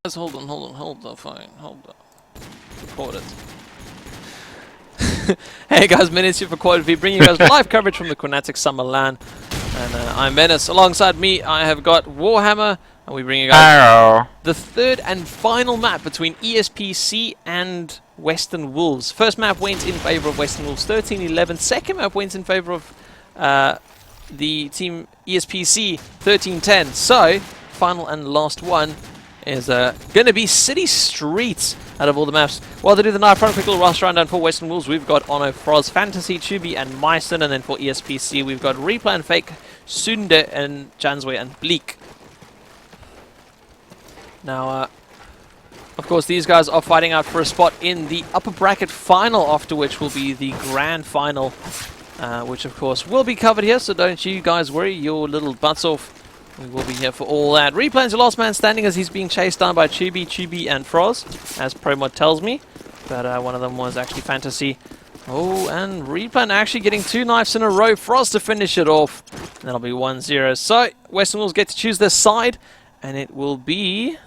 Hold on, fine, hold on. Record it. Hey guys, Minutes here for Quad V, bringing you guys live coverage from the Qnatek Summer LAN. And I'm Menace. Alongside me, I have got Warhammer, and we bring you guys the third and final map between TeamESPC and Western Wolves. First map went in favor of Western Wolves, 13-11. Second map went in favor of the team TeamESPC, 13-10. So, final and last one is going to be City Streets out of all the maps. While they do the night front, quick little rush rundown for Western Wolves. We've got Ono, Froz, Fantasy, Chubi, and Myson. And then for TeamESPC, we've got Replan, Fake, Sunde, and Jansway, and Bleak. Now, of course, these guys are fighting out for a spot in the upper bracket final, after which will be the grand final, which, of course, will be covered here. So don't you guys worry your little butts off. We will be here for all that. Replan's the last man standing as he's being chased down by Chubi, and Froz, as ProMod tells me. But one of them was actually Fantasy. Oh, and Replan actually getting 2 knives in a row. Froz to finish it off. And that'll be 1-0. So, Western Wolves get to choose their side. And it will be...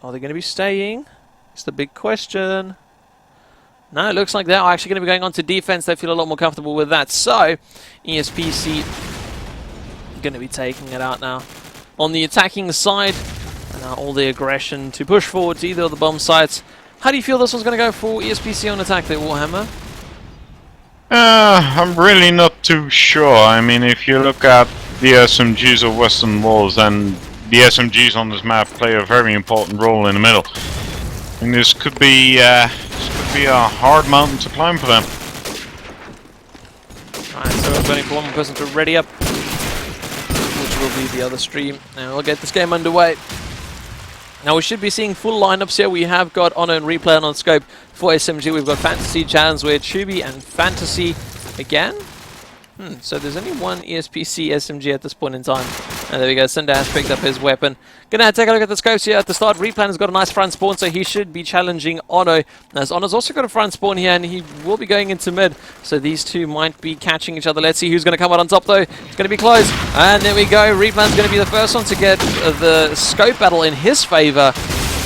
Are they going to be staying? It's the big question. No, it looks like they're actually going to be going on to defense. They feel a lot more comfortable with that. So, TeamESPC going to be taking it out now on the attacking side, and all the aggression to push forward to either of the bomb sites. How do you feel this one's going to go for TeamESPC on attack there, Warhammer? I'm really not too sure. I mean, if you look at the SMGs of Western Wolves, then the SMGs on this map play a very important role in the middle. And this could be a hard mountain to climb for them. Alright, so we're waiting for one more person to ready up, which will be the other stream, and we'll get this game underway. Now we should be seeing full lineups here. We have got Ono and Replay on scope for SMG. We've got Fantasy, Jansway, Chubi, and Fantasy again. So there's only one TeamESPC SMG at this point in time. And there we go, Cinder has picked up his weapon. Gonna take a look at the scopes here at the start. Replan has got a nice front spawn, so he should be challenging Ono. As Ono's also got a front spawn here, and he will be going into mid. So these two might be catching each other. Let's see who's gonna come out on top though. It's gonna be close. And there we go, Replan's gonna be the first one to get the scope battle in his favor.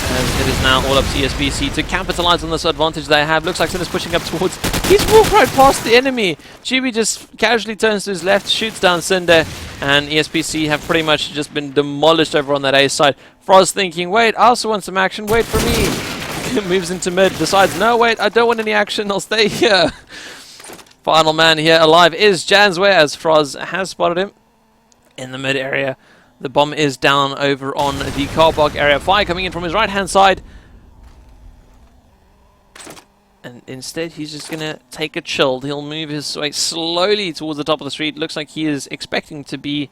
And it is now all up to TeamESPC to capitalize on this advantage they have. Looks like Cinder's pushing up towards... He's walked right past the enemy. Chubi just casually turns to his left, shoots down Cinder, and TeamESPC have pretty much just been demolished over on that A side. Froz thinking, wait, I also want some action, wait for me. Moves into mid, decides, no, wait, I don't want any action, I'll stay here. Final man here alive is Jansway, as Froz has spotted him in the mid area. The bomb is down over on the car park area. Fire coming in from his right-hand side. And instead, he's just going to take a chill. He'll move his way slowly towards the top of the street. Looks like he is expecting to be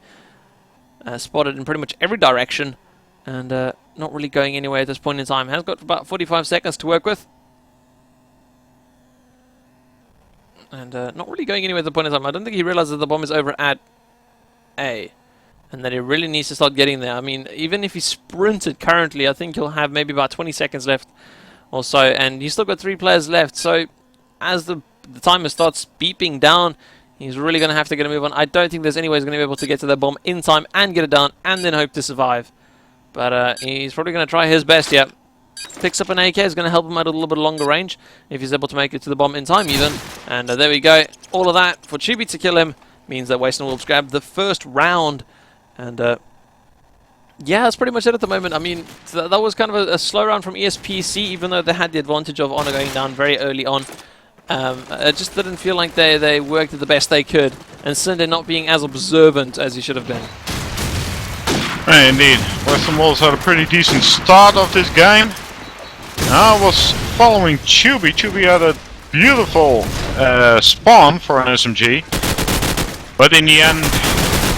spotted in pretty much every direction. And not really going anywhere at this point in time. Has got about 45 seconds to work with. And not really going anywhere at the point in time. I don't think he realizes the bomb is over at A. And that he really needs to start getting there. I mean, even if he sprinted currently, I think he'll have maybe about 20 seconds left or so. And he's still got 3 players left. So as the timer starts beeping down, he's really going to have to get a move on. I don't think there's any way he's going to be able to get to that bomb in time and get it down and then hope to survive. But he's probably going to try his best, yeah. Picks up an AK, is going to help him at a little bit longer range if he's able to make it to the bomb in time even. And there we go. All of that for Chubi to kill him means that Western Wolves grab the first round. And, yeah, that's pretty much it at the moment. I mean, that was kind of a slow round from TeamESPC, even though they had the advantage of Ono going down very early on. It just didn't feel like they worked the best they could. And Cinder not being as observant as he should have been. Hey, indeed. Western Wolves had a pretty decent start of this game. I was following Chubi. Chubi had a beautiful spawn for an SMG. But in the end...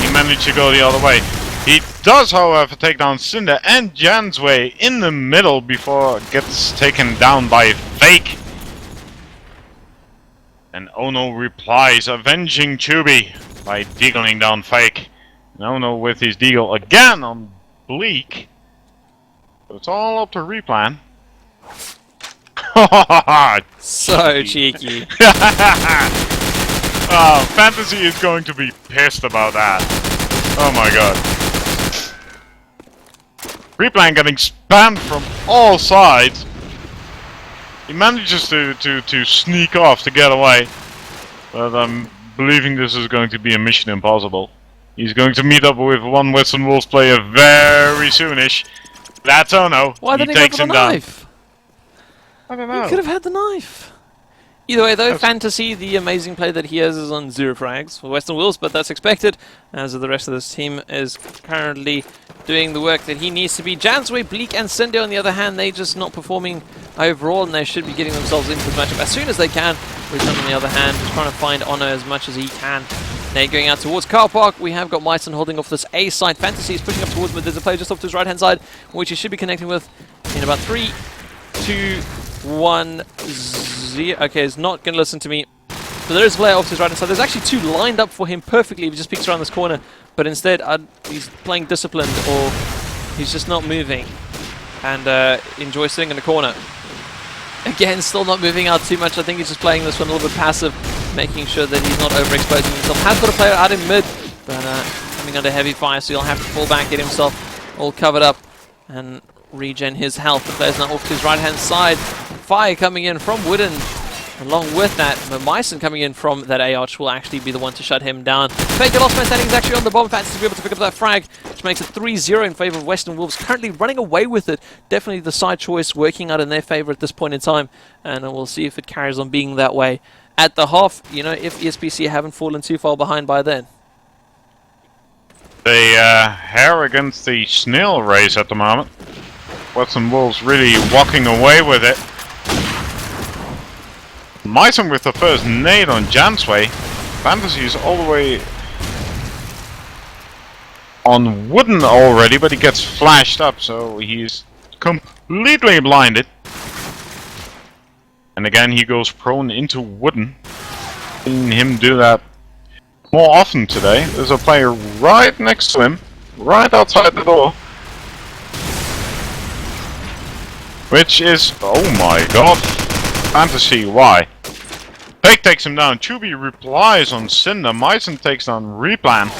he managed to go the other way. He does, however, take down Cinder and Jansway in the middle before it gets taken down by Fake. And Ono replies, avenging Chubi by deagling down Fake. And Ono with his deagle again on Bleak. But it's all up to Replan. So cheeky. Oh, Fantasy is going to be pissed about that. Oh my god. Replan getting spammed spammed from all sides. He manages to sneak off to get away. But I'm believing this is going to be a mission impossible. He's going to meet up with one Western Wolves player very soonish. That's Ono. Why He didn't he takes go him for the down. knife? I don't He know. could have had the knife. Either way though, That's- Fantasy, the amazing play that he has is on 0 frags for Western Wolves, but that's expected, as the rest of this team is currently doing the work that he needs to be. Jansway, Bleak and Cinder on the other hand, they just not performing overall, and they should be getting themselves into the matchup as soon as they can. Wisdom on the other hand, just trying to find Ono as much as he can. Nate going out towards car park. We have got Myson holding off this A side. Fantasy is pushing up towards mid. There's a player just off to his right hand side, which he should be connecting with in about 3, 2, 1, 0. Okay, he's not going to listen to me. So there is a player off to his right hand side. There's actually 2 lined up for him perfectly if he just peeks around this corner. But instead, he's playing disciplined, or he's just not moving and enjoys sitting in the corner. Again, still not moving out too much. I think he's just playing this one a little bit passive, making sure that he's not overexposing himself. Has got a player out in mid, but coming under heavy fire, so he'll have to fall back, get himself all covered up, and regen his health. The player's now off to his right-hand side. Fire coming in from Wooden. Along with that, Myson coming in from that A-arch will actually be the one to shut him down. Fake lost man standing is actually on the bomb. Fantasy to be able to pick up that frag, which makes it 3-0 in favor of Western Wolves. Currently running away with it. Definitely the side choice working out in their favor at this point in time. And we'll see if it carries on being that way at the half, you know, if ESPC haven't fallen too far behind by then. They hair against the snail race at the moment. Western Wolves really walking away with it. Myson with the first nade on Jansway. Fantasy is all the way on Wooden already, but he gets flashed up, so he's completely blinded. And again, he goes prone into Wooden. Seeing him do that more often today. There's a player right next to him, right outside the door. Which is, oh my god, Fantasy, why? Fake takes him down, Chubby replies on Cinder, Myson takes down Replan.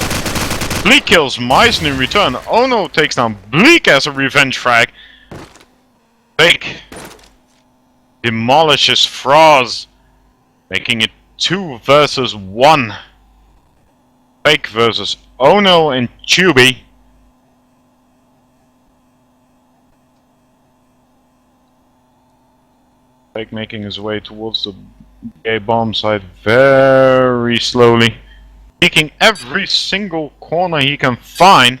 Bleak kills Myson in return, Ono takes down Bleak as a revenge frag. Fake demolishes Froz, making it 2 versus 1. Fake versus Ono and Chubby. Fake making his way towards the A bomb site very slowly, taking every single corner he can find.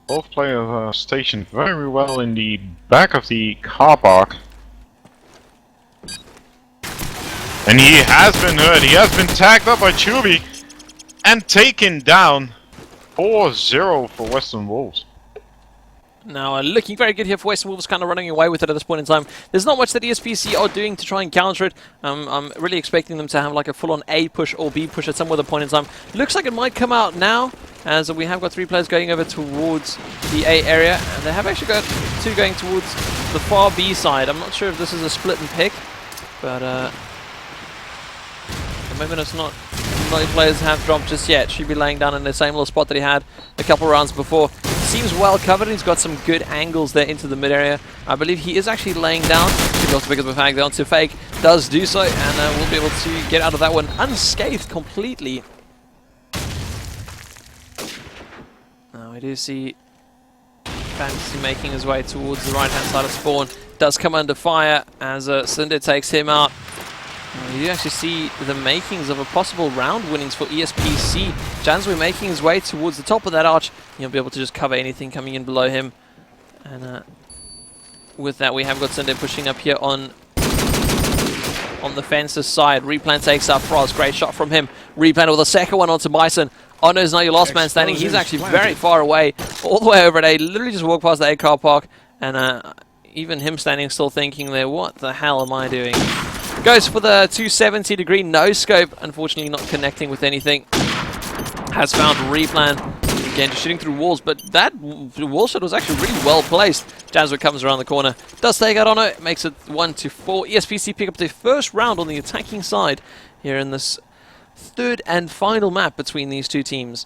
Both players are stationed very well in the back of the car park. And he has been hurt, he has been tagged up by Chubby and taken down. 4-0 for Western Wolves. Now, looking very good here for Western Wolves, kind of running away with it at this point in time. There's not much that ESPC are doing to try and counter it. I'm really expecting them to have like a full-on A push or B push at some other point in time. Looks like it might come out now, as we have got 3 players going over towards the A area, and they have actually got 2 going towards the far B side. I'm not sure if this is a split and pick, but at the moment it's not. No players have dropped just yet. Should be laying down in the same little spot that he had a couple rounds before. Seems well covered. He's got some good angles there into the mid area. I believe he is actually laying down. Should be able to pick up the fag there onto Fake. Does do so, and we'll be able to get out of that one unscathed completely. Now we do see Fantasy making his way towards the right hand side of spawn. Does come under fire as Cinder takes him out. You do actually see the makings of a possible round winnings for ESPC. Jansway making his way towards the top of that arch. He'll be able to just cover anything coming in below him. And with that, we have got Cinder pushing up here on the fence's side. Replan takes up Frost. Great shot from him. Replan with a second one onto Bison. Ono's now your last man standing. He's actually very far away. All the way over at A. Literally just walked past the A car park. And even him standing still thinking there, what the hell am I doing? Goes for the 270-degree no-scope, unfortunately not connecting with anything. Has found Replan. Again, just shooting through walls, but that wall shot was actually really well placed. Jansway comes around the corner. Does take out on it, makes it 1-4. ESPC pick up their first round on the attacking side here in this third and final map between these two teams.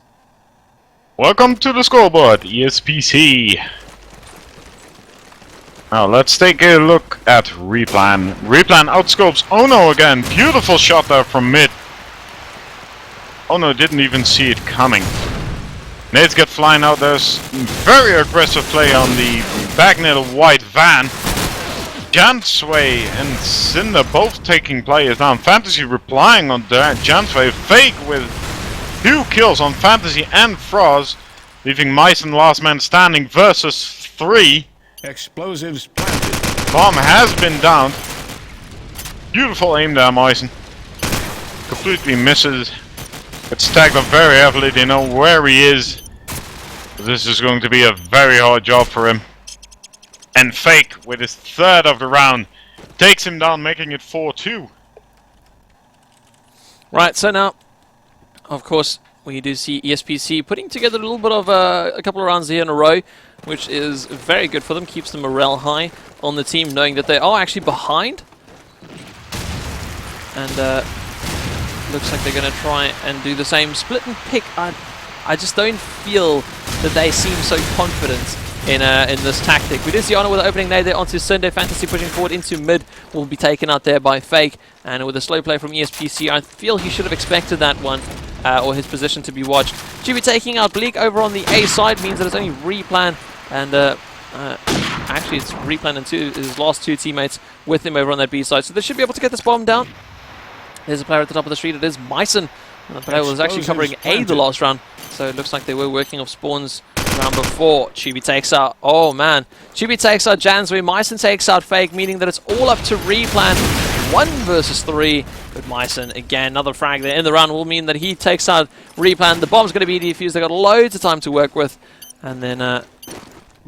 Welcome to the scoreboard, TeamESPC. Now let's take a look at Replan. Replan outscopes Ono again. Beautiful shot there from mid. Ono didn't even see it coming. Nades get flying out. There's very aggressive play on the backnet of white van. Jansway and Cinder both taking players down. Fantasy replying on Jansway. Fake with 2 kills on Fantasy and Froz, leaving Meissen last man standing versus 3. Explosives planted. Bomb has been downed. Beautiful aim there, Meissen. Completely misses. Gets tagged up very heavily. They know where he is. This is going to be a very hard job for him. And Fake, with his 3rd of the round, takes him down, making it 4-2. Right, so now, of course, we do see TeamESPC putting together a little bit of a couple of rounds here in a row, which is very good for them, keeps the morale high on the team, knowing that they are actually behind. And looks like they're going to try and do the same. Split and pick, I just don't feel that they seem so confident in this tactic. We did see Honor with an opening nade there onto Sunday. Fantasy pushing forward into mid will be taken out there by Fake. And with a slow play from TeamESPC, I feel he should have expected that one, or his position to be watched. Chibi taking out Bleak over on the A side means that it's only Replan and actually it's Replan and his last 2 teammates with him over on that B side. So they should be able to get this bomb down. There's a player at the top of the street. It is Meissen. And the player was actually covering A the last round. So it looks like they were working off spawns round before. Chibi takes out, oh man, Chibi takes out Jansway, Meissen takes out Fake, meaning that it's all up to Replan. 1 versus 3, but Meissen, again, another frag there in the round will mean that he takes out Replan. The bomb's going to be defused. They've got loads of time to work with, and then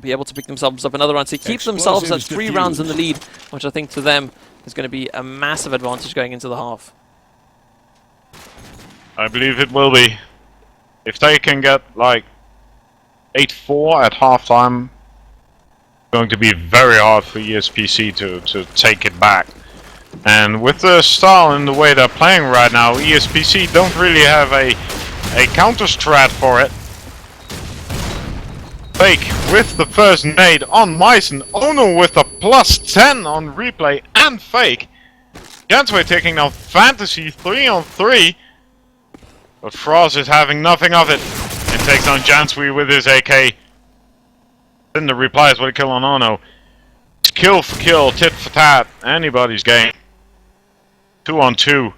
be able to pick themselves up another round to keep themselves at 3 rounds in the lead, which I think to them is going to be a massive advantage going into the half. I believe it will be. If they can get like 8-4 at halftime, it's going to be very hard for TeamESPC to take it back. And with the style and the way they're playing right now, TeamESPC don't really have a counter strat for it. Fake with the first nade on Meissen. Ono with a +10 on replay and Fake. Jansway taking now Fantasy 3-on-3. But Frost is having nothing of it and takes on Jansway with his AK. Then the replies with a kill on Ono. It's kill for kill, tit for tat, anybody's game. 2-on-2.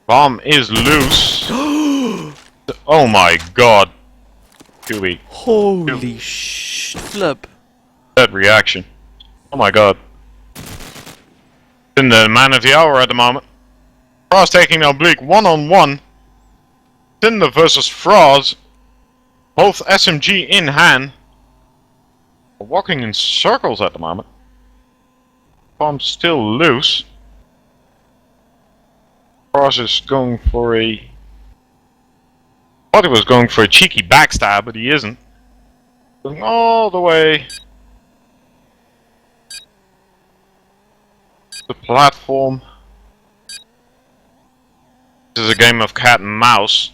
Bomb is loose. Oh my god. QB. Holy flip. That reaction. Oh my god. In the man of the hour at the moment. Frost taking now Bleak 1-on-1. Cinder versus Froz. Both SMG in hand. Walking in circles at the moment. Bomb's still loose. Froz is going for a... thought he was going for a cheeky backstab, but he isn't. Going all the way. The platform. This is a game of cat and mouse.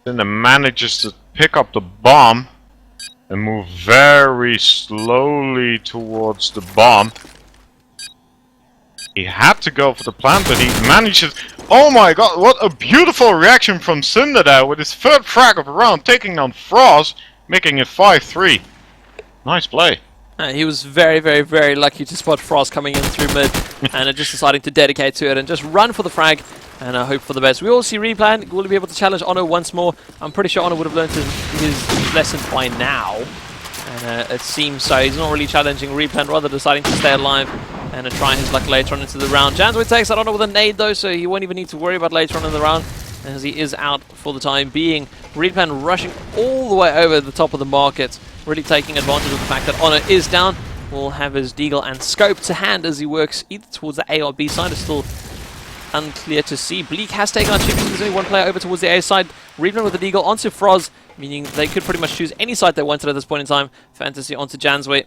Cinder manages to pick up the bomb and move very slowly towards the bomb. He had to go for the plant, but he manages... oh my god, what a beautiful reaction from Cinder there with his 3rd frag of the round, taking down Frost, making it 5-3. Nice play. He was very, very, very lucky to spot Frost coming in through mid and just deciding to dedicate to it and just run for the frag and hope for the best. We all see Replan. Will he be able to challenge Ono once more? I'm pretty sure Ono would have learned his lesson by now. And it seems so. He's not really challenging Replan, rather deciding to stay alive and try his luck later on into the round. Jansway takes that Ono with a nade though, so he won't even need to worry about later on in the round, as he is out for the time being. Replan rushing all the way over the top of the market, really taking advantage of the fact that Ono is down. Will have his deagle and scope to hand as he works either towards the A or B side. It's still unclear to see. Bleak has taken out Chibi. There's only one player over towards the A side. Replan with the deagle onto Froz, meaning they could pretty much choose any side they wanted at this point in time. Fantasy onto Jansway.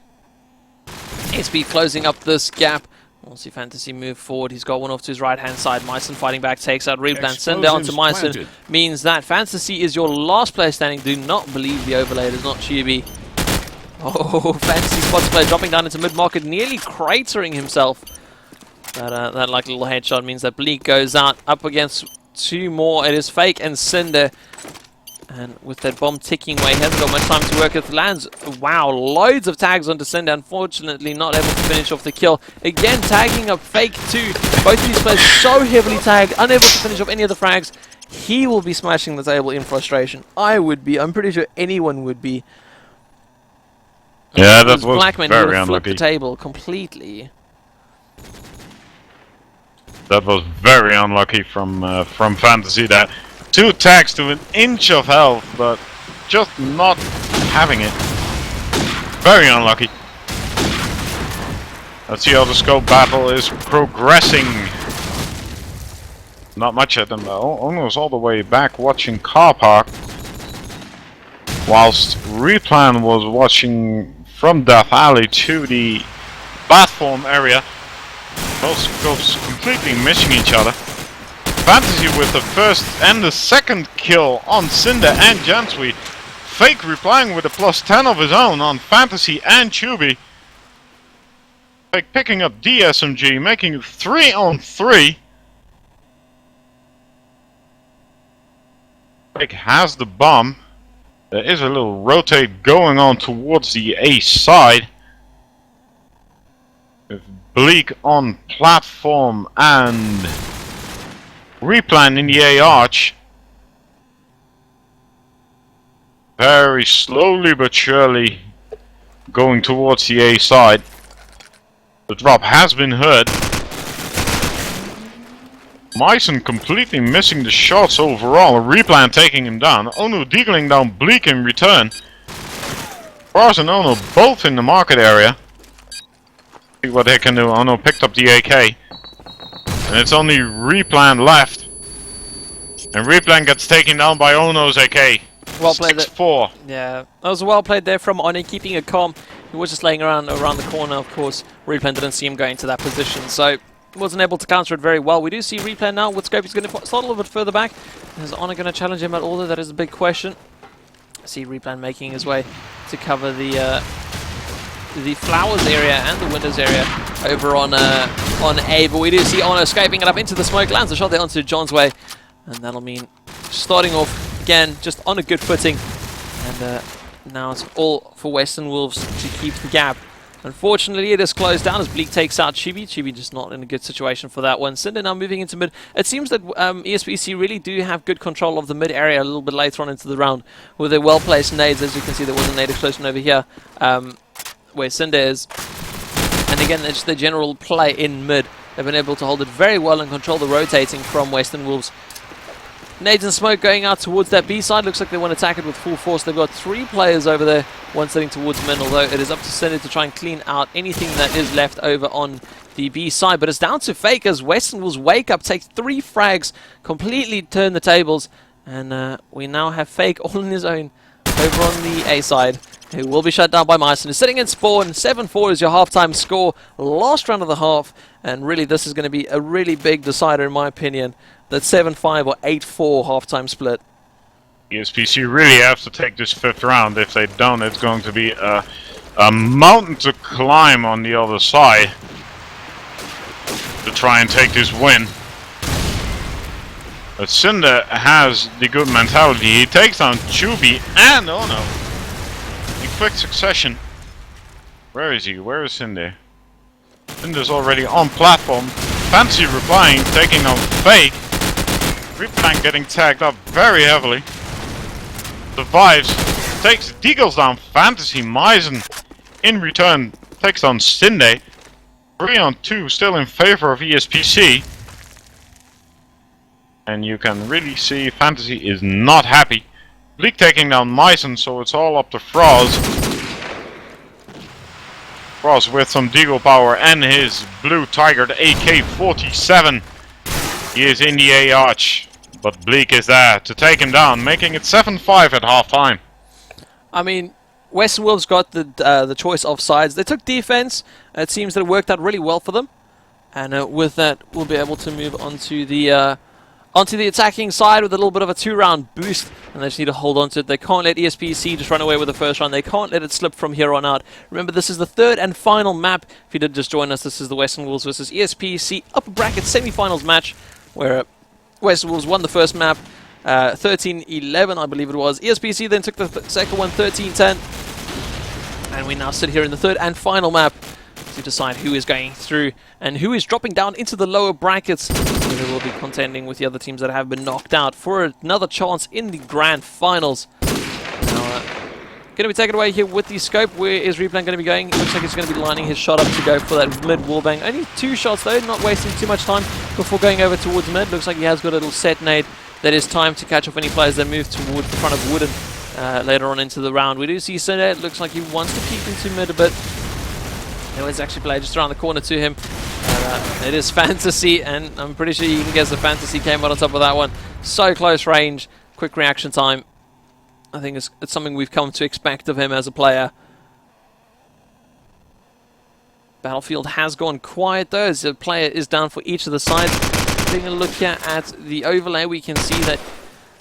SB closing up this gap We'll see Fantasy move forward. He's got one off to his right-hand side. Myson fighting back, takes out Replan. Send down to Myson. Planted. Means that Fantasy is your last player standing. Do not believe the overlay. It is not Chibi. Oh, Fantasy spots player dropping down into mid-market, nearly cratering himself. That like little headshot means that Bleak goes out up against two more. It is Fake and Cinder. And with that bomb ticking away, he hasn't got much time to work with. Lands, wow, loads of tags onto Cinder. Unfortunately, not able to finish off the kill. Again, tagging up Fake too. Both of these players so heavily tagged, unable to finish off any of the frags. He will be smashing the table in frustration. I would be. I'm pretty sure anyone would be. Yeah, that was Blackman very would flip the unlucky. table completely. That was very unlucky from Fantasy. That 2 tags to an inch of health, but just not having it. Very unlucky. Let's see how the scope battle is progressing. Not much at them though. Almost all the way back watching Car Park. Whilst Replan was watching from Death Alley to the platform area. Both scopes completely missing each other. Fantasy with the first and the second kill on Cinder and Jansui. Fake replying with a +10 of his own on Fantasy and Chubby. Fake picking up DSMG, making it 3 on 3. Fake has the bomb. There is a little rotate going on towards the A side. With Bleak on platform and Replan in the A arch. Very slowly but surely going towards the A side. The drop has been heard. Myson completely missing the shots overall. Replan taking him down. Ono deagling down Bleak in return. Fars and Ono both in the market area. See what they can do. Ono picked up the AK. And it's only Replan left. And Replan gets taken down by Ono's AK. Well played. 6-4. Yeah, that was well played there from Oni, keeping it calm. He was just laying around the corner, of course. Replan didn't see him going to that position, so wasn't able to counter it very well. We do see Replan now with scope. He's going to start a little bit further back. Is Honor going to challenge him at all? That is a big question. See Replan making his way to cover the flowers area and the windows area over on A. But we do see Honor escaping it up into the smoke. Lands a shot there onto John's way, and that'll mean starting off again just on a good footing. And now it's all for Western Wolves to keep the gap. Unfortunately, it is closed down as Bleak takes out Chibi. Chibi just not in a good situation for that one. Cinder now moving into mid. It seems that ESPC really do have good control of the mid area a little bit later on into the round with their well-placed nades. As you can see, there was a nade explosion over here where Cinder is. And again, it's the general play in mid. They've been able to hold it very well and control the rotating from Western Wolves. Nades and smoke going out towards that B side. Looks like they want to attack it with full force. They've got 3 players over there, one sitting towards mid, although it is up to Cinder to try and clean out anything that is left over on the B side. But it's down to Fake as Western Wolves wake up, take 3 frags, completely turn the tables, and we now have Fake all on his own over on the A side, who will be shut down by Myson. He's sitting in spawn. 7-4 is your halftime score. Last round of the half, and really this is going to be a really big decider in my opinion. That 7-5 or 8-4 halftime split. ESPC really have to take this 5th round. If they don't, it's going to be a mountain to climb on the other side to try and take this win. But Cinder has the good mentality. He takes down Chubby and Ono in quick succession. Where is he? Where is Cinder? Cinder's already on platform. Pansy replying, taking on Fake. Replan getting tagged up very heavily. Survives. Takes Deagles down. Fantasy Myson in return takes on Cinder. 3 on 2 still in favor of ESPC. And you can really see Fantasy is not happy. Bleak taking down Myson, so it's all up to Froz. Froz with some Deagle power and his blue Tiger AK-47. He is in the A arch, but Bleak is there to take him down, making it 7-5 at halftime. I mean, Western Wolves got the choice of sides. They took defense. It seems that it worked out really well for them. And with that, we'll be able to move on to the attacking side with a little bit of a 2-round boost, and they just need to hold on to it. They can't let ESPC just run away with the first round. They can't let it slip from here on out. Remember, this is the third and final map. If you did just join us, this is the Western Wolves versus ESPC upper bracket semi-finals match, where Western Wolves won the first map 13-11, I believe it was. ESPC then took the second one 13-10, and we now sit here in the third and final map to decide who is going through and who is dropping down into the lower brackets. They will be contending with the other teams that have been knocked out for another chance in the grand finals. Now, going to be taken away here with the scope. Where is Replan going to be going? It looks like he's going to be lining his shot up to go for that mid wallbang. Only 2 shots though, not wasting too much time before going over towards mid. Looks like he has got a little set nade that is time to catch off any players that move toward the front of Wooden later on into the round. We do see Cinder. It looks like he wants to peek into mid a bit. Let's actually play just around the corner to him. It is Fantasy, and I'm pretty sure you can guess the Fantasy came out on top of that one. So close range, quick reaction time. I think it's something we've come to expect of him as a player. Battlefield has gone quiet though, as the player is down for each of the sides. Taking a look here at the overlay, we can see that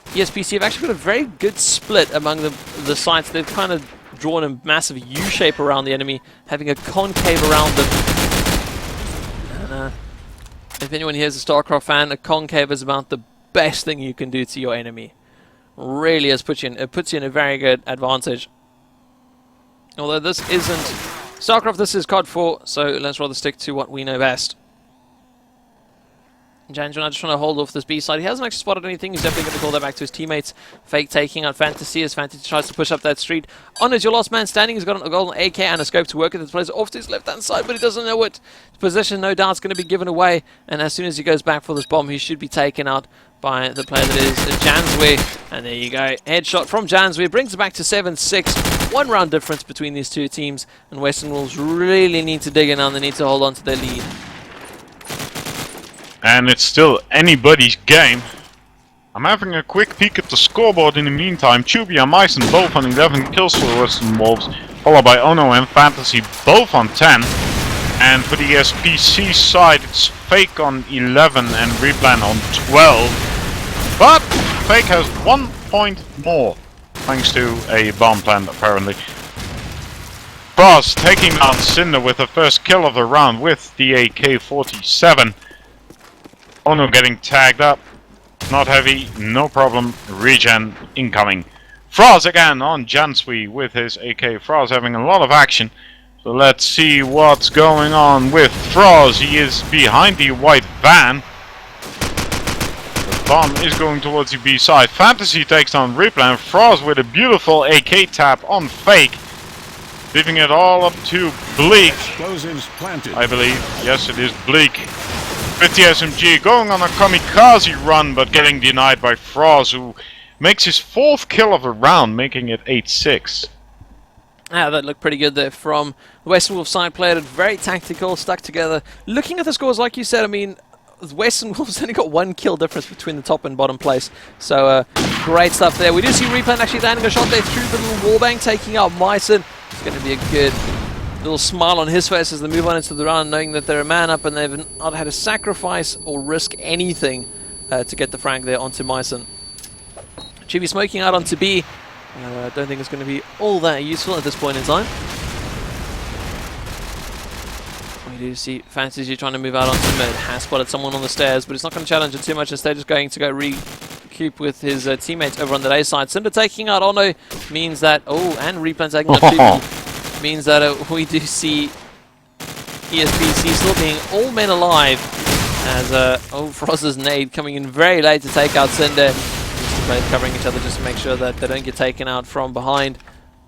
ESPC have actually got a very good split among the sides. They've kind of drawn a massive U shape around the enemy, having a concave around them. And if anyone here is a StarCraft fan, a concave is about the best thing you can do to your enemy. Really puts you in a very good advantage. Although this isn't StarCraft, this is COD 4, so let's rather stick to what we know best. Janjan just trying to hold off this B side. He hasn't actually spotted anything. He's definitely going to call that back to his teammates. Fake taking out Fantasy as Fantasy tries to push up that street. On is your last man standing. He's got a golden AK and a scope to work with. It plays off to his left-hand side, but he doesn't know it. His position, no doubt, is going to be given away. And as soon as he goes back for this bomb, he should be taken out by the player that is Janswe. And there you go. Headshot from Janswe. Brings it back to 7-6. 1 round difference between these two teams. And Western Wolves really need to dig in and they need to hold on to their lead. And it's still anybody's game. I'm having a quick peek at the scoreboard in the meantime. Chubby and Myson both on 11 kills for the Western Wolves, followed by Ono and Fantasy both on 10. And for the SPC side, it's Fake on 11 and Replan on 12. But Fake has 1 point more, thanks to a bomb plant apparently. Frost taking out Cinder with the first kill of the round with the AK-47. Ono getting tagged up. Not heavy, no problem. Regen incoming. Froz again on Janswe with his AK. Froz having a lot of action. So let's see what's going on with Froz. He is behind the white van. The bomb is going towards the B side. Fantasy takes on Replan. Froz with a beautiful AK tap on Fake. Leaving it all up to Bleak. Explosives planted. I believe. Yes, it is Bleak. With the SMG going on a kamikaze run, but getting denied by Froz, who makes his 4th kill of the round, making it 8-6. Yeah, that looked pretty good there from the Western Wolves side. Played it very tactical, stuck together. Looking at the scores, like you said, I mean, the Western Wolves only got 1 kill difference between the top and bottom place. So, great stuff there. We do see Replan actually landing a shot there through the little wallbang, taking out Myson. It's going to be a good little smile on his face as they move on into the round, knowing that they're a man up and they've not had to sacrifice or risk anything to get the frag there onto Myson. Chibi smoking out onto B. I don't think it's going to be all that useful at this point in time. We do see Fantasy trying to move out onto mid. Has spotted someone on the stairs, but it's not going to challenge it too much. Instead, just going to go recoup with his teammates over on the A side. Cinder taking out Ono means that... Oh, and Replan taking out Chibi. Means that we do see ESPC still being all men alive as Froz's nade coming in very late to take out Cinder. Just to play covering each other just to make sure that they don't get taken out from behind.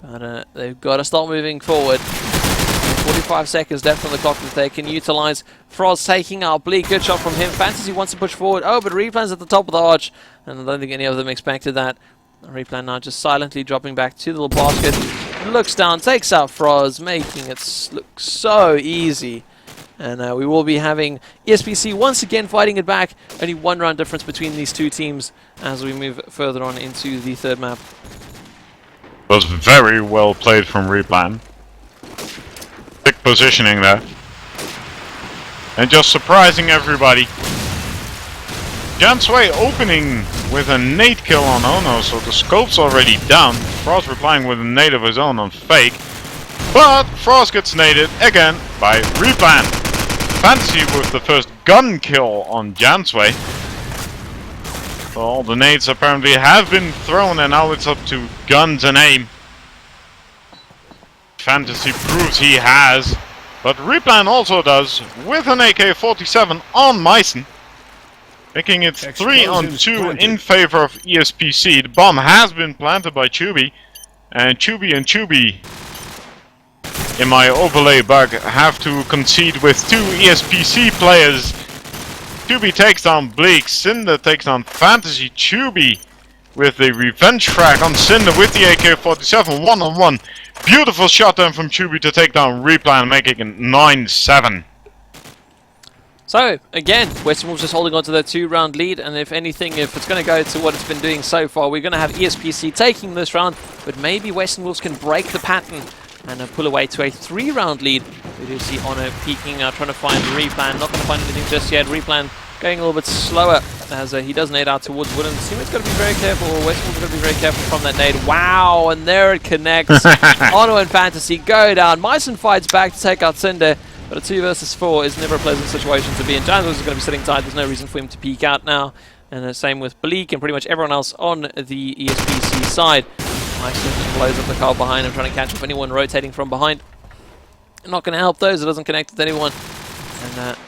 But they've got to start moving forward. 45 seconds left on the clock that they can utilize. Froz taking out Bleak. Good shot from him. Fantasy wants to push forward. Oh, but Replan's at the top of the arch. And I don't think any of them expected that. Replan now just silently dropping back to the little basket. Looks down, takes out Froz, making it look so easy. And we will be having ESPC once again fighting it back. Only 1 round difference between these two teams as we move further on into the 3rd map. Was very well played from Replan. Thick positioning there. and just surprising everybody. Jansway opening with a nade kill on Ono, so the scope's already down. Frost replying with a nade of his own on Fake. But Frost gets naded again by Replan. Pansy with the first gun kill on Jansway. So all the nades apparently have been thrown and now it's up to guns and aim. Fantasy proves he has, but Replan also does with an AK-47 on Meissen. Making it 3-on-2 in favor of ESPC. The bomb has been planted by Chuby. And Chuby in my overlay bug, have to concede with 2 ESPC players. Chuby takes down Bleak. Cinder takes down Fantasy. Chuby with the revenge frag on Cinder with the AK-47. 1-on-1. Beautiful shot then from Chuby to take down Replan, making it 9-7. So, again, Western Wolves just holding on to their 2-round lead, and if anything, if it's going to go to what it's been doing so far, we're going to have ESPC taking this round, but maybe Western Wolves can break the pattern and pull away to a 3-round lead. We do see Ono peeking, trying to find Replan, not going to find anything just yet. Replan going a little bit slower as he does nade out towards Wooden. Teammate's got to be very careful, or Western Wolves got to be very careful from that nade. Wow, and there it connects. Ono and Fantasy go down. Meissen fights back to take out Cinder. But a 2 versus 4 is never a pleasant situation to be in. Jansway is going to be sitting tight. There's no reason for him to peek out now. And the same with Bleak and pretty much everyone else on the ESPC side. Meissen blows up the car behind him, trying to catch up anyone rotating from behind. Not going to help those. It doesn't connect with anyone. And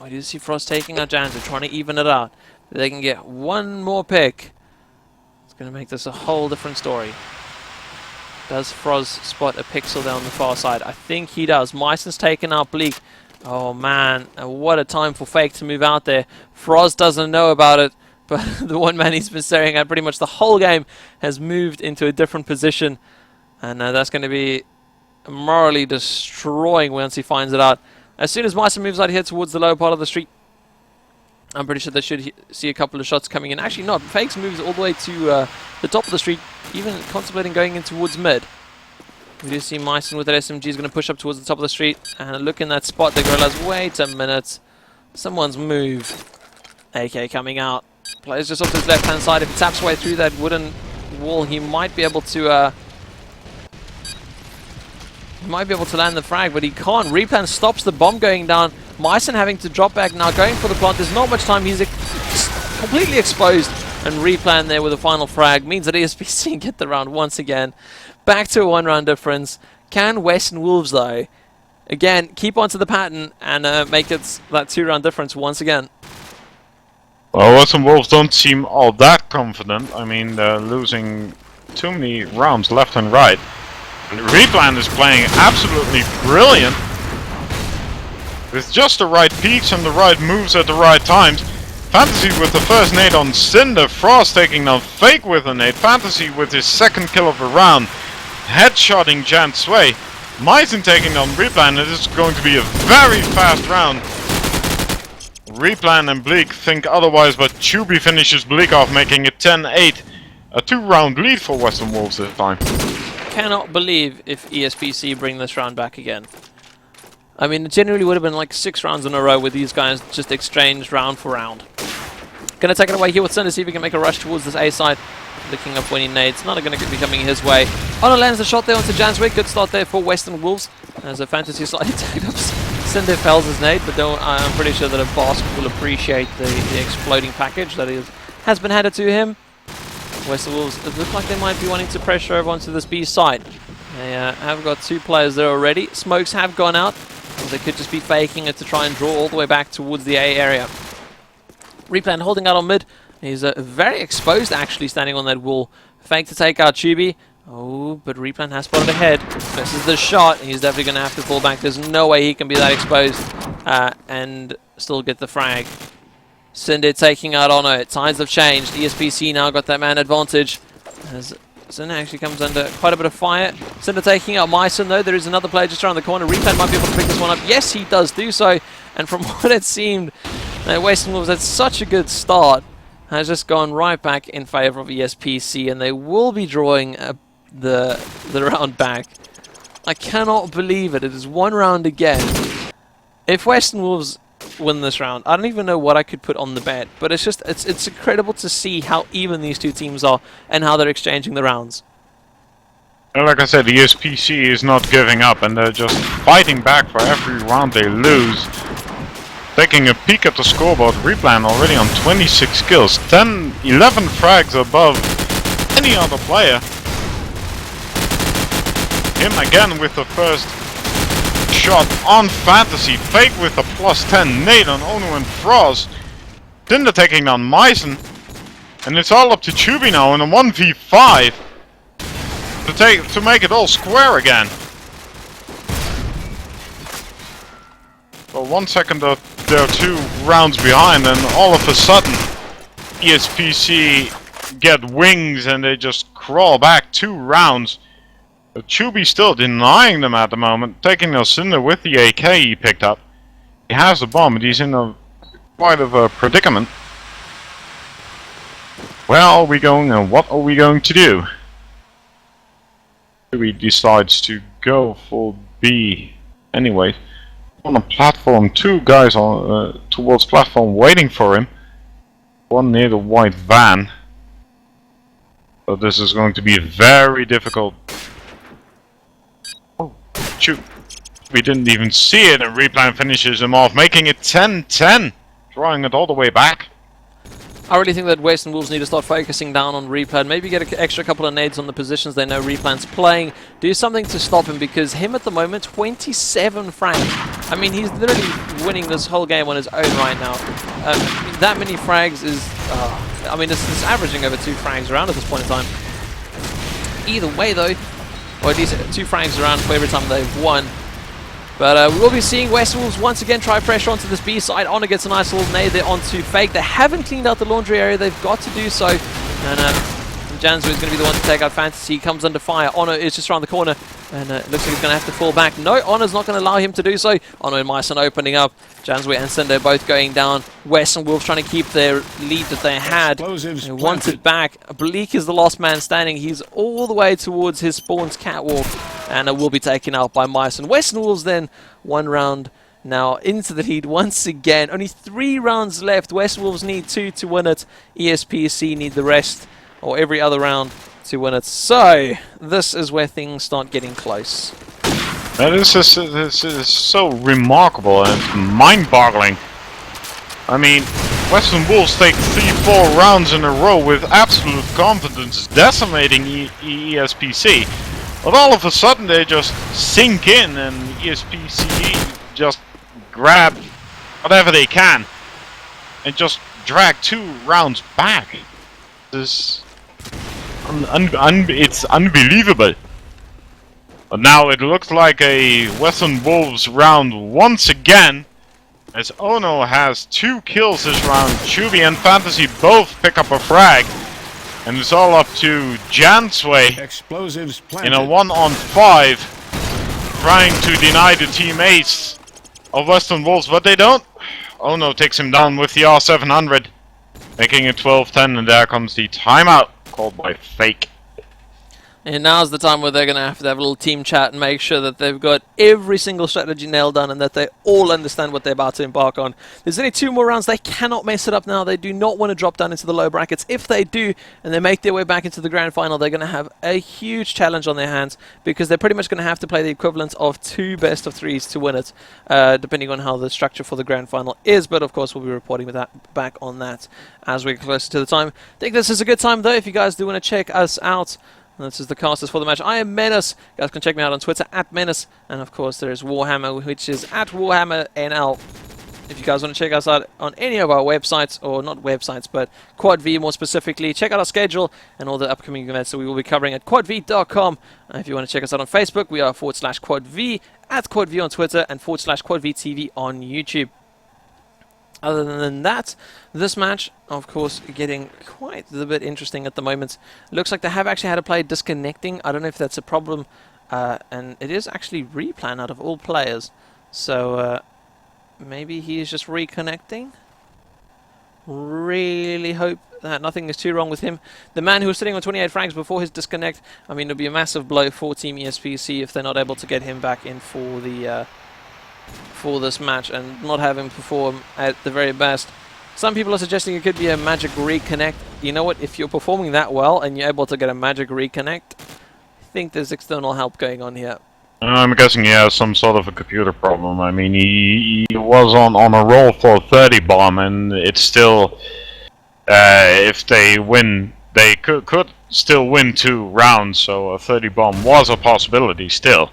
we do see Frost taking out Jansway, trying to even it out. If they can get one more pick, it's going to make this a whole different story. Does Frost spot a pixel there on the far side? I think he does. Meissen's taken out Bleak. Oh man, what a time for Fake to move out there. Frost doesn't know about it, but the one man he's been staring at pretty much the whole game has moved into a different position. And that's going to be morally destroying once he finds it out. As soon as Meissen moves out here towards the lower part of the street, I'm pretty sure they should see a couple of shots coming in. Actually not. Fakes moves all the way to the top of the street, even contemplating going in towards mid. We do see Meissen with that SMG is going to push up towards the top of the street. And look in that spot, they realize, wait a minute, someone's moved. AK coming out. Players just off to his left-hand side. If he taps way through that wooden wall, he might be able to land the frag, but he can't. Replan stops the bomb going down. Meissen having to drop back now, going for the plant. There's not much time. He's completely exposed. And Replan there with a final frag means that ESPC get the round once again. Back to a 1-round difference. Can Western Wolves, though, again, keep onto the pattern and make it that 2-round difference once again? Well, Western Wolves don't seem all that confident. I mean, they're losing too many rounds left and right. And Replan is playing absolutely brilliant. With just the right peaks and the right moves at the right times. Fantasy with the first nade on Cinder. Frost taking down Fake with a nade. Fantasy with his second kill of the round. Headshotting Jansway. Meissen taking down Replan. It is going to be a very fast round. Replan and Bleak think otherwise, but Chuby finishes Bleak off, making it 10-8. A 2-round lead for Western Wolves this time. Cannot believe if ESPC bring this round back again. I mean, it generally would have been like 6 rounds in a row with these guys just exchanged round for round. Gonna take it away here with Cinder, see if he can make a rush towards this A side. Looking up when he nades, not going to be coming his way. Ono lands the shot there onto Jansway. Good start there for Western Wolves. As a Fantasy slightly tagged up. Cinder fails his nade, but I'm pretty sure that a Basket will appreciate the exploding package that has been handed to him. Western Wolves, it looks like they might be wanting to pressure over onto this B side. They have got 2 players there already. Smokes have gone out. They could just be faking it to try and draw all the way back towards the A area. Replan holding out on mid. He's very exposed actually standing on that wall. Fake to take out Chuby. Oh, but Replan has spotted ahead. Misses the shot. He's definitely going to have to fall back. There's no way he can be that exposed and still get the frag. Cinder taking out Ono. Tides have changed. ESPC now got that man advantage. As Cinder actually comes under quite a bit of fire. Cinder taking out Meissen though. There is another player just around the corner. Replan might be able to pick this one up. Yes, he does do so. And from what it seemed, Western Wolves had such a good start. Has just gone right back in favor of ESPC, and they will be drawing the round back. I cannot believe it. It is 1 round again. If Western Wolves win this round, I don't even know what I could put on the bet, but it's just it's incredible to see how even these two teams are and how they're exchanging the rounds. And like I said, the ESPC is not giving up, and they're just fighting back for every round they lose. Taking a peek at the scoreboard, Replan already on 26 kills, 11 frags above any other player. Him again with the first shot on Fantasy, Fake with a +10 nade on Onu and Frost. Tinder taking down Myson, and it's all up to Chubi now in a 1v5 to make it all square again. Well, 1 second they're 2 rounds behind, and all of a sudden ESPC get wings and they just crawl back 2 rounds. But Chubi still denying them at the moment, taking their Cinder with the AK he picked up. He has the bomb, but he's in quite of a predicament. Where are we going and what are we going to do? Chubi decides to go for B anyway. On a platform, 2 guys on towards platform waiting for him. 1 near the white van. So this is going to be very difficult. Oh, shoot. We didn't even see it, and Replan finishes him off, making it 10-10. Drawing it all the way back. I really think that Western Wolves need to start focusing down on Replan. Maybe get an extra couple of nades on the positions they know Replan's playing. Do something to stop him, because him at the moment, 27 frags. I mean, he's literally winning this whole game on his own right now. That many frags is... I mean, it's averaging over 2 frags around at this point in time. Either way, though, or at least 2 frags around for every time they've won. But we will be seeing Western Wolves once again try pressure onto this B side. Honor gets a nice little nade there onto Fake. They haven't cleaned out the laundry area. They've got to do so. And Janzu is going to be the one to take out Fantasy. He comes under fire. Honor is just around the corner. And it looks like he's going to have to fall back. No, Honor's not going to allow him to do so. Honor and Myson opening up. Janzu and Cinder both going down. Western Wolves trying to keep their lead that they had. They want it back. Bleak is the last man standing. He's all the way towards his spawn's catwalk. And it will be taken out by Myson. Western Wolves then 1 round now into the lead once again. Only 3 rounds left. Western Wolves need 2 to win it. ESPC need the rest, or every other round, to win it. So this is where things start getting close. This is so remarkable and mind-boggling. I mean, Western Wolves take 3-4 rounds in a row with absolute confidence, decimating ESPC. But all of a sudden they just sink in, and ESPC just grab whatever they can and just drag 2 rounds back. This it's unbelievable. But now it looks like a Western Wolves round once again, as Ono has 2 kills this round. Chubi and Fantasy both pick up a frag. And it's all up to Jansway Explosives in a 1-on-5, trying to deny the team ace of Western Wolves, but they don't. Ono takes him down with the R700, making it 12-10, and there comes the timeout called by Fake. And now's the time where they're going to have a little team chat and make sure that they've got every single strategy nailed down and that they all understand what they're about to embark on. There's only 2 more rounds. They cannot mess it up now. They do not want to drop down into the low brackets. If they do, and they make their way back into the grand final, they're going to have a huge challenge on their hands, because they're pretty much going to have to play the equivalent of 2 best-of-3s to win it, depending on how the structure for the grand final is. But of course, we'll be reporting back on that as we get closer to the time. I think this is a good time, though, if you guys do want to check us out. This is the casters for the match. I am Menace. You guys can check me out on Twitter @Menace. And of course there is Warhammer, which is @WarhammerNL. If you guys want to check us out on any of our websites, or not websites, but Quad V more specifically, check out our schedule and all the upcoming events that we will be covering at quadv.com. If you want to check us out on Facebook, we are /QuadV, @QuadV on Twitter, and /QuadVTV on YouTube. Other than that, this match, of course, getting quite a bit interesting at the moment. Looks like they have actually had a player disconnecting. I don't know if that's a problem. And it is actually Replan out of all players. So maybe he is just reconnecting. Really hope that nothing is too wrong with him. The man who was sitting on 28 frags before his disconnect, I mean, it'll be a massive blow for Team ESPC if they're not able to get him back in for the for this match and not have him perform at the very best. Some people are suggesting it could be a magic reconnect. You know what? If you're performing that well and you're able to get a magic reconnect, I think there's external help going on here. I'm guessing he has some sort of a computer problem. I mean, he was on a roll for a 30 bomb, and it's still, if they win, they could still win 2 rounds, so a 30 bomb was a possibility still.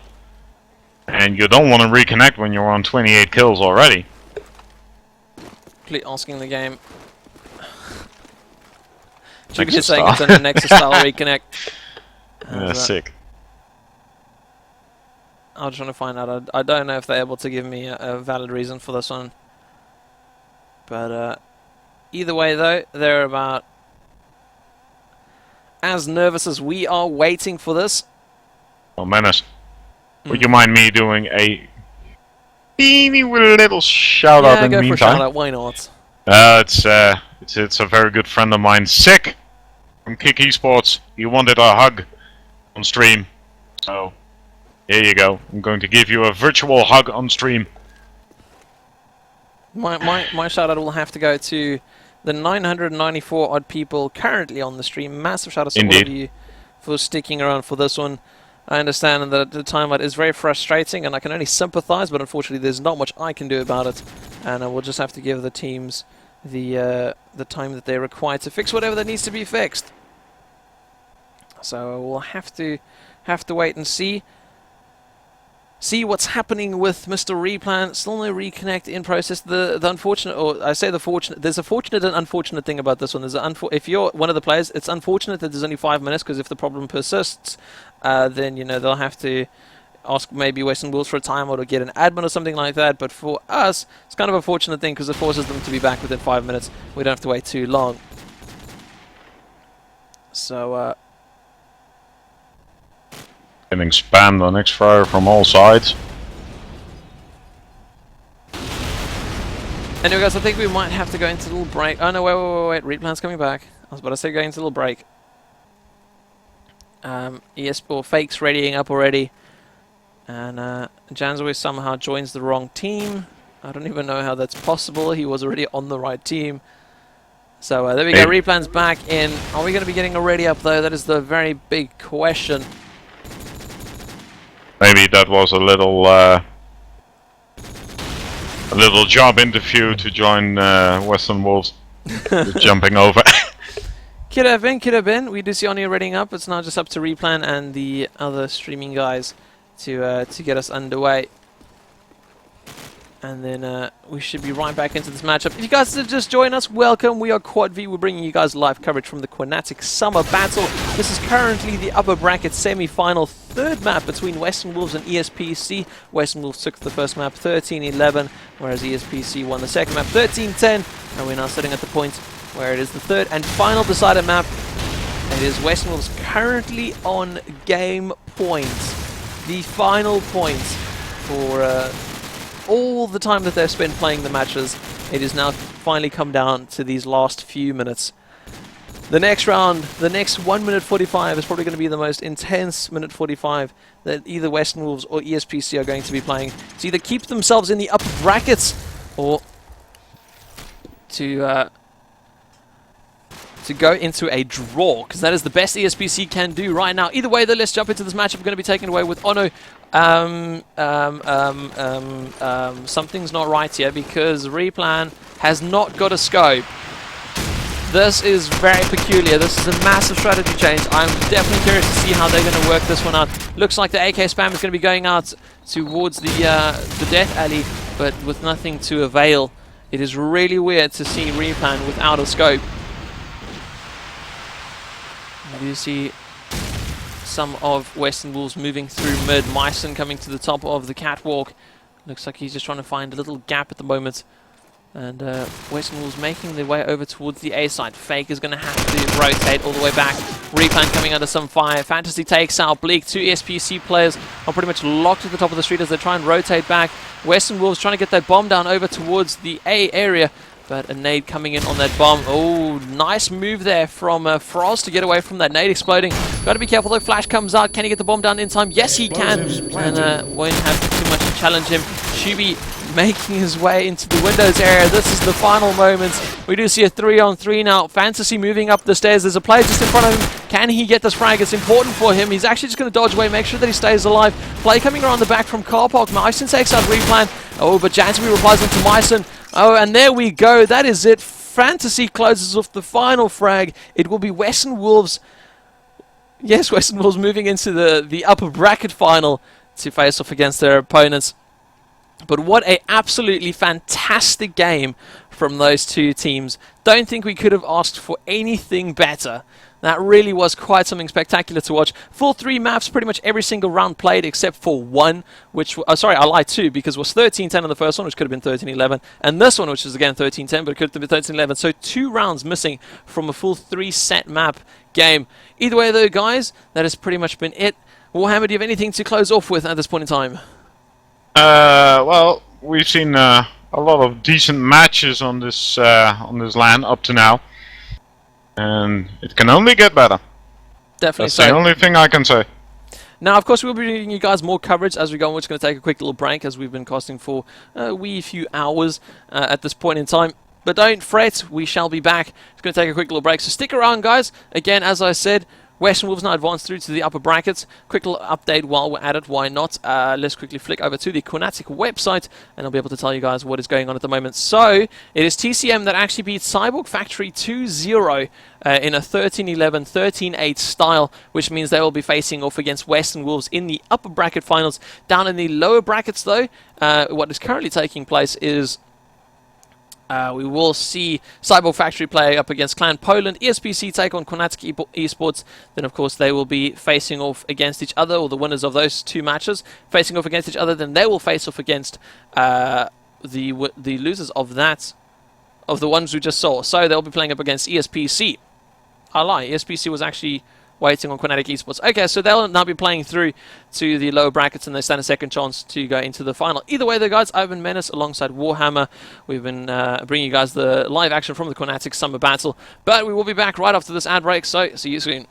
And you don't want to reconnect when you're on 28 kills already. Asking the game. Nexus You're saying style. it's a Nexus style reconnect. Yeah, sick. I was trying to find out. I don't know if they're able to give me a valid reason for this one. But either way, though, they're about as nervous as we are waiting for this. Oh, Menace. Would you mind me doing a teeny little shout out in the go for a meantime? shout out. Why not? It's a very good friend of mine, Sick, from Kick Esports. He wanted a hug on stream, so here you go. I'm going to give you a virtual hug on stream. My shout out will have to go to the 994 odd people currently on the stream. Massive shout out to all of you for sticking around for this one. I understand that the timeout is very frustrating, and I can only sympathize, but unfortunately there's not much I can do about it, and I will just have to give the teams the time that they require to fix whatever that needs to be fixed. So we'll have to wait and see what's happening with Mr. Replan. Still no reconnect in process. The unfortunate, or I say the fortunate, there's a fortunate and unfortunate thing about this one. There's if you're one of the players, it's unfortunate that there's only 5 minutes, because if the problem persists, then they'll have to ask maybe Western Wolves for a timeout or get an admin or something like that. But for us, it's kind of a fortunate thing because it forces them to be back within 5 minutes. We don't have to wait too long. So Getting spammed on X-Fire from all sides. anyway, guys, I think we might have to go into a little break. Oh no, wait. Replan's coming back. I was about to say go into a little break. eSport Fakes readying up already. And Janzoy somehow joins the wrong team. I don't even know how that's possible. He was already on the right team. So there we go. Replan's back in. Are we going to be getting a ready up though? That is the very big question. Maybe that was a little job interview to join Western Wolves. Just jumping over. Could have been. We do see Anya readying up. It's now just up to Replan and the other streaming guys to get us underway. And then we should be right back into this matchup. If you guys did just join us, welcome. We are Quad V. We're bringing you guys live coverage from the Qnatek Summer Battle. This is currently the upper bracket semi-final third map between Western Wolves and ESPC. Western Wolves took the first map 13-11, whereas ESPC won the second map 13-10. And we're now sitting at the point where it is the third and final decided map. It is Western Wolves currently on game points. The final points for all the time that they've spent playing the matches. It has now finally come down to these last few minutes. The next round, the next 1 minute 45 is probably going to be the most intense minute 45 that either Western Wolves or ESPC are going to be playing to either keep themselves in the upper brackets or to go into a draw, because that is the best ESPC can do right now. Either way, though, let's jump into this matchup. We're going to be taken away with Ono. Something's not right here because Replan has not got a scope. This is very peculiar. This is a massive strategy change. I'm definitely curious to see how they're going to work this one out. Looks like the AK spam is going to be going out towards the death alley, but with nothing to avail. It is really weird to see Replan without a scope. You see some of Western Wolves moving through mid. Myson coming to the top of the catwalk. Looks like he's just trying to find a little gap at the moment. And Western Wolves making their way over towards the A side. Fake is going to have to rotate all the way back. Replan coming under some fire. Fantasy takes out Bleak. 2 ESPC players are pretty much locked at the top of the street as they try and rotate back. Western Wolves trying to get that bomb down over towards the A area. But a nade coming in on that bomb. Oh, nice move there from Frost to get away from that nade exploding. Got to be careful though. Flash comes out. Can he get the bomb down in time? Yes, he can. And won't have too much to challenge him. Shubi making his way into the windows area. This is the final moments. We do see a 3-on-3 now. Fantasy moving up the stairs. There's a player just in front of him. Can he get this frag? It's important for him. He's actually just going to dodge away, make sure that he stays alive. Play coming around the back from Car Park. Myson takes out replan. Oh, but Jansenby replies onto Myson. Oh, and there we go. That is it. Fantasy closes off the final frag. It will be Western Wolves. Yes, Western Wolves moving into the upper bracket final to face off against their opponents. But what a absolutely fantastic game from those two teams. Don't think we could have asked for anything better. That really was quite something spectacular to watch. Full 3 maps, pretty much every single round played except for one, which, sorry, I lied, 2, because it was 13-10 on the first one, which could have been 13-11, and this one, which is again 13-10, but it could have been 13-11. So 2 rounds missing from a full 3-set map game. Either way, though, guys, that has pretty much been it. Warhammer, do you have anything to close off with at this point in time? Well, we've seen a lot of decent matches on this LAN up to now. And it can only get better. Definitely. That's the only thing I can say. Now, of course, we'll be bringing you guys more coverage as we go on. We're just going to take a quick little break as we've been casting for a wee few hours at this point in time. But don't fret, we shall be back. It's going to take a quick little break, so stick around, guys. Again, as I said, Western Wolves now advanced through to the upper brackets. Quick little update while we're at it, why not? Let's quickly flick over to the Qnatek website, and I'll be able to tell you guys what is going on at the moment. So, it is TCM that actually beat Cyborg Factory 2-0 in a 13-11, 13-8 style, which means they will be facing off against Western Wolves in the upper bracket finals. Down in the lower brackets, though, what is currently taking place is we will see Cyborg Factory play up against Clan Poland, ESPC take on Qnatek Esports. Then, of course, they will be facing off against each other, or the winners of those 2 matches facing off against each other. Then they will face off against the losers of that, of the ones we just saw. So they'll be playing up against ESPC. I lie, ESPC was actually waiting on Qnatek Esports. Okay, so they'll now be playing through to the lower brackets, and they stand a second chance to go into the final. Either way, though, guys, I've been Menace alongside Warhammer. We've been bringing you guys the live action from the Qnatek Summer Battle, but we will be back right after this ad break, so see you soon.